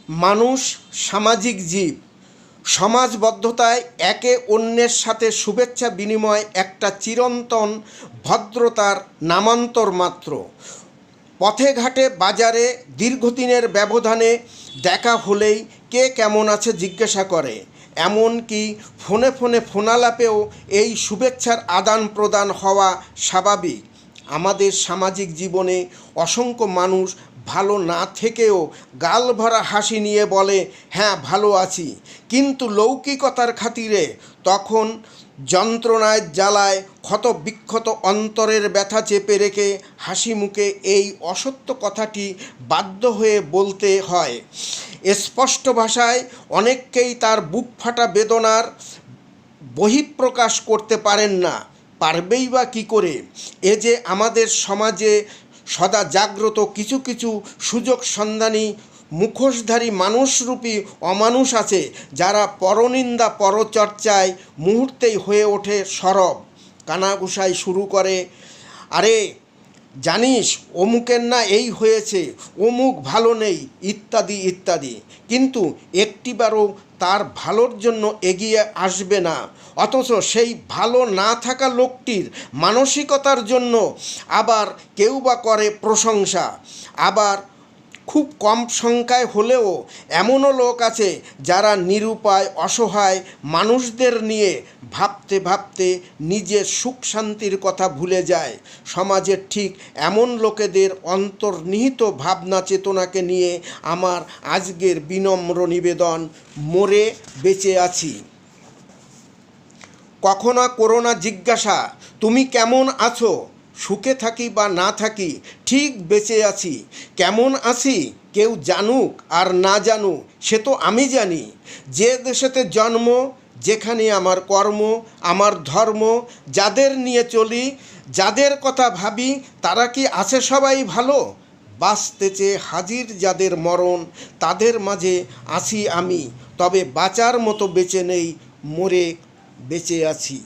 মানুষ সামাজিক জীব। সমাজবদ্ধতায় একে অন্যের সাথে শুভেচ্ছা বিনিময় একটা চিরন্তন ভদ্রতার নামান্তর মাত্র। পথে ঘাটে বাজারে দীর্ঘদিনের ব্যবধানে দেখা হলেই কে কেমন আছে জিজ্ঞাসা করে। এমনকি ফোনে ফোনে ফোনালাপেও এই শুভেচ্ছার আদান প্রদান হওয়া স্বাভাবিক। আমাদের সামাজিক জীবনে অসংখ্য মানুষ ভালো না থেকেও গালভরা হাসি নিয়ে বলে, হ্যাঁ ভালো আছি, কিন্তু লৌকিকতার খাতিরে তখন যন্ত্রণায় জ্বালায় ক্ষত বিক্ষত অন্তরের ব্যথা চেপে রেখে হাসি মুখে এই অসত্য কথাটি বাধ্য হয়ে বলতে হয়। স্পষ্ট ভাষায় অনেককেই তার বুক ফাটা বেদনার বহিঃপ্রকাশ করতে পারেন না, পারবেই বা কী করে? এ যে আমাদের সমাজে সদা জাগ্রত কিছু কিছু সুযোগ সন্ধানী মুখোশধারী মানুষরূপী অমানুষ আছে, যারা পরনিন্দা পরচর্চায় মুহূর্তেই হয়ে ওঠে সরব। কানাঘুষাই শুরু করে, আরে জানিস অমুকের না এই হয়েছে, অমুক ভালো নেই, ইত্যাদি ইত্যাদি, কিন্তু একটিবারও তার ভালোর জন্য এগিয়ে আসবে না। অথচ সেই ভালো না থাকা লোকটির মানসিকতার জন্য আবার কেউ বা করে প্রশংসা। আবার খুব কম সংখ্যায় হলেও এমনও লোক আছে যারা নিরুপায় অসহায় মানুষদের নিয়ে ভাবতে ভাবতে নিজের সুখ শান্তির কথা ভুলে যায়। সমাজের ঠিক এমন লোকেদের অন্তর্নিহিত ভাবনা চেতনাকে নিয়ে আমার আজকের বিনম্র নিবেদন, মরে বেঁচে আছি। কখনো করো না জিজ্ঞাসা, তুমি কেমন আছো? সুখে থাকি বা না থাকি, ঠিক বেঁচে আছি। কেমন আছি কেউ জানুক আর না জানুক, সে তো আমি জানি। যে দেশেতে জন্ম, যেখানে আমার কর্ম, আমার ধর্ম, যাদের নিয়ে চলি, যাদের কথা ভাবি, তারা কি আছে সবাই ভালো? বাঁচতে চেয়ে হাজির যাদের মরণ, তাদের মাঝে আছি আমি, তবে বাঁচার মতো বেঁচে নেই, মরে বেঁচে আছি।